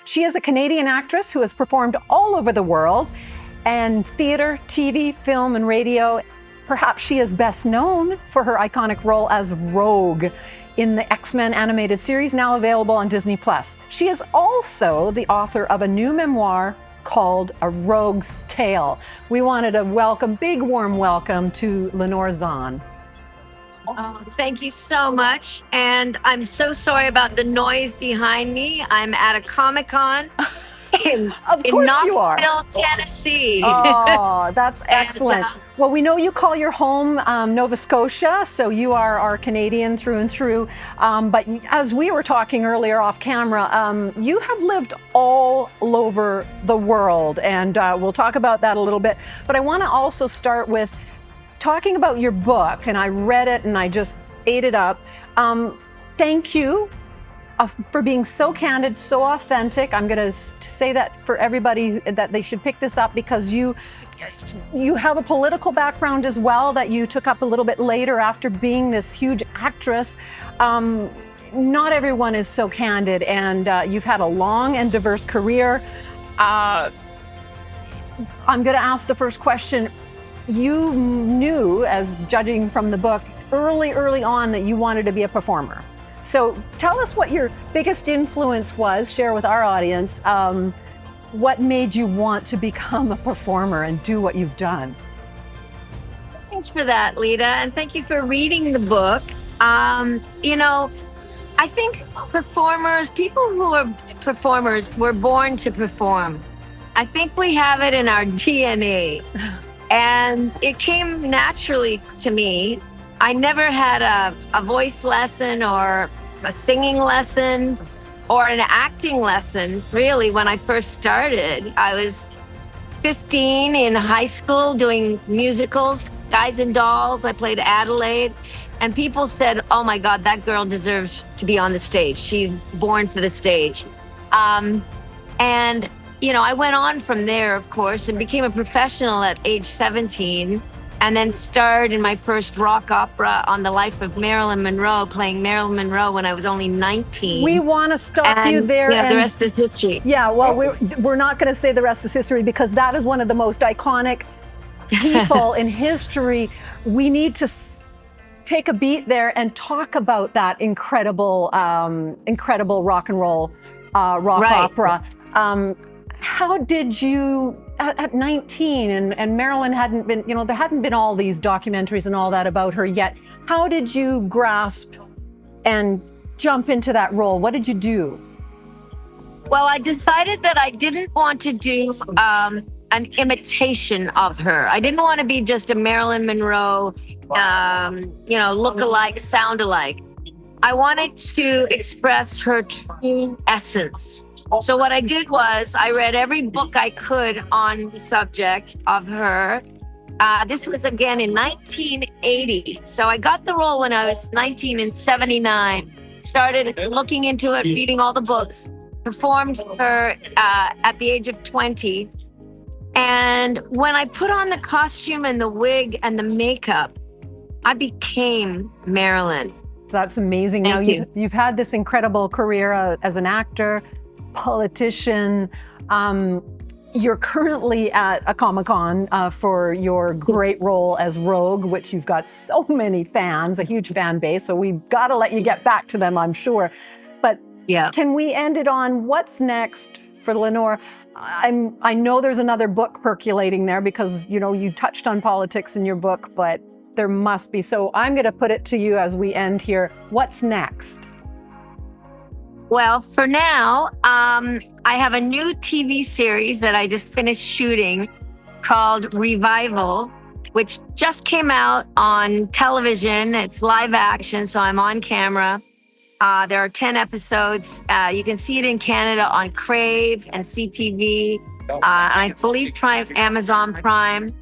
She is a Canadian actress who has performed all over the world and theater, TV, film, and radio. Perhaps she is best known for her iconic role as Rogue in the X-Men animated series, now available on Disney+. She is also the author of a new memoir called A Rogue's Tale. We wanted to big warm welcome to Lenore Zann. Oh, thank you so much. And I'm so sorry about the noise behind me. I'm at a Comic-Con in Knoxville, Tennessee. Oh, that's excellent. Well, we know you call your home Nova Scotia, so you are our Canadian through and through. But as we were talking earlier off camera, you have lived all over the world, and we'll talk about that a little bit. But I want to also start with talking about your book, and I read it and I just ate it up. Thank you for being so candid, so authentic. I'm going to say that for everybody, that they should pick this up, because you have a political background as well that you took up a little bit later after being this huge actress. Not everyone is so candid, and you've had a long and diverse career. I'm going to ask the first question. You knew, as judging from the book, early on that you wanted to be a performer. So tell us what your biggest influence was, share with our audience, what made you want to become a performer and do what you've done? Thanks for that, Lita, and thank you for reading the book. You know, I think people who are performers were born to perform. I think we have it in our DNA. And it came naturally to me. I never had a voice lesson or a singing lesson or an acting lesson, really, when I first started. I was 15 in high school doing musicals, Guys and Dolls. I played Adelaide. And people said, oh my God, that girl deserves to be on the stage. She's born for the stage. And you know, I went on from there, of course, and became a professional at age 17, and then starred in my first rock opera on the life of Marilyn Monroe, playing Marilyn Monroe when I was only 19. We want to stop you there. Yeah, the rest is history. Yeah, well, we're not going to say the rest is history, because that is one of the most iconic people in history. We need to take a beat there and talk about that incredible rock and roll opera. How did you, at 19, and Marilyn hadn't been, there hadn't been all these documentaries and all that about her yet. How did you grasp and jump into that role? What did you do? Well, I decided that I didn't want to do an imitation of her. I didn't want to be just a Marilyn Monroe, look-alike, sound-alike. I wanted to express her true essence. So what I did was I read every book I could on the subject of her. This was again in 1980. So I got the role when I was 19 in 79. Started looking into it, reading all the books, performed her at the age of 20. And when I put on the costume and the wig and the makeup, I became Marilyn. That's amazing. Now you've had this incredible career as an actor, politician. You're currently at a Comic-Con for your great role as Rogue, which you've got so many fans, a huge fan base. So we've got to let you get back to them, I'm sure. But can we end it on what's next for Lenore? I know there's another book percolating there, because you touched on politics in your book, but there must be. So I'm going to put it to you as we end here. What's next? Well, for now, I have a new TV series that I just finished shooting called Revival, which just came out on television. It's live action, so I'm on camera. There are 10 episodes. You can see it in Canada on Crave and CTV, and I believe Amazon Prime.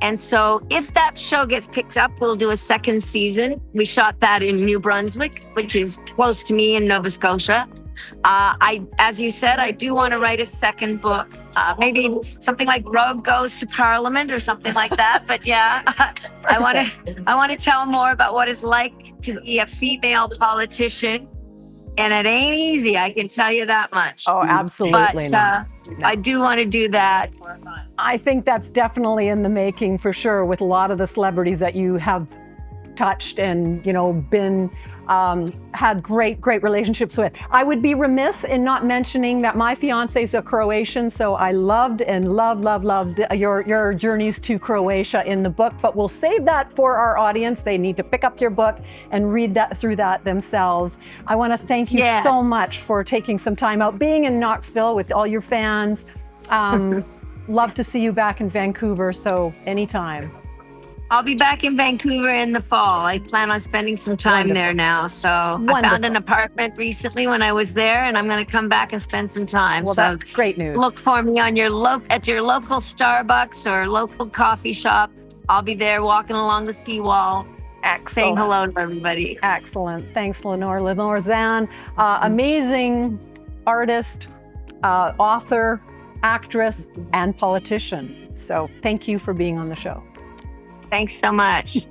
And so if that show gets picked up, we'll do a second season. We shot that in New Brunswick, which is close to me in Nova Scotia. As you said, I do want to write a second book, maybe something like Rogue Goes to Parliament or something like that. But yeah, I want to tell more about what it's like to be a female politician and it ain't easy. I can tell you that much. Oh, absolutely But not. I do want to do that. I think that's definitely in the making for sure with a lot of the celebrities that you have touched and, you know, been had great relationships with. I would be remiss in not mentioning that my fiance is a Croatian, so I loved your journeys to Croatia in the book, but we'll save that for our audience. They need to pick up your book and read that through that themselves. I want to thank you so much for taking some time out, being in Knoxville with all your fans. Love to see you back in Vancouver, so anytime. I'll be back in Vancouver in the fall. I plan on spending some time there now. So I found an apartment recently when I was there, and I'm going to come back and spend some time. Well, so that's great news. Look for me on at your local Starbucks or local coffee shop. I'll be there walking along the seawall. Excellent. Saying hello to everybody. Excellent. Thanks, Lenore. Lenore Zann, amazing artist, author, actress, and politician. So thank you for being on the show. Thanks so much.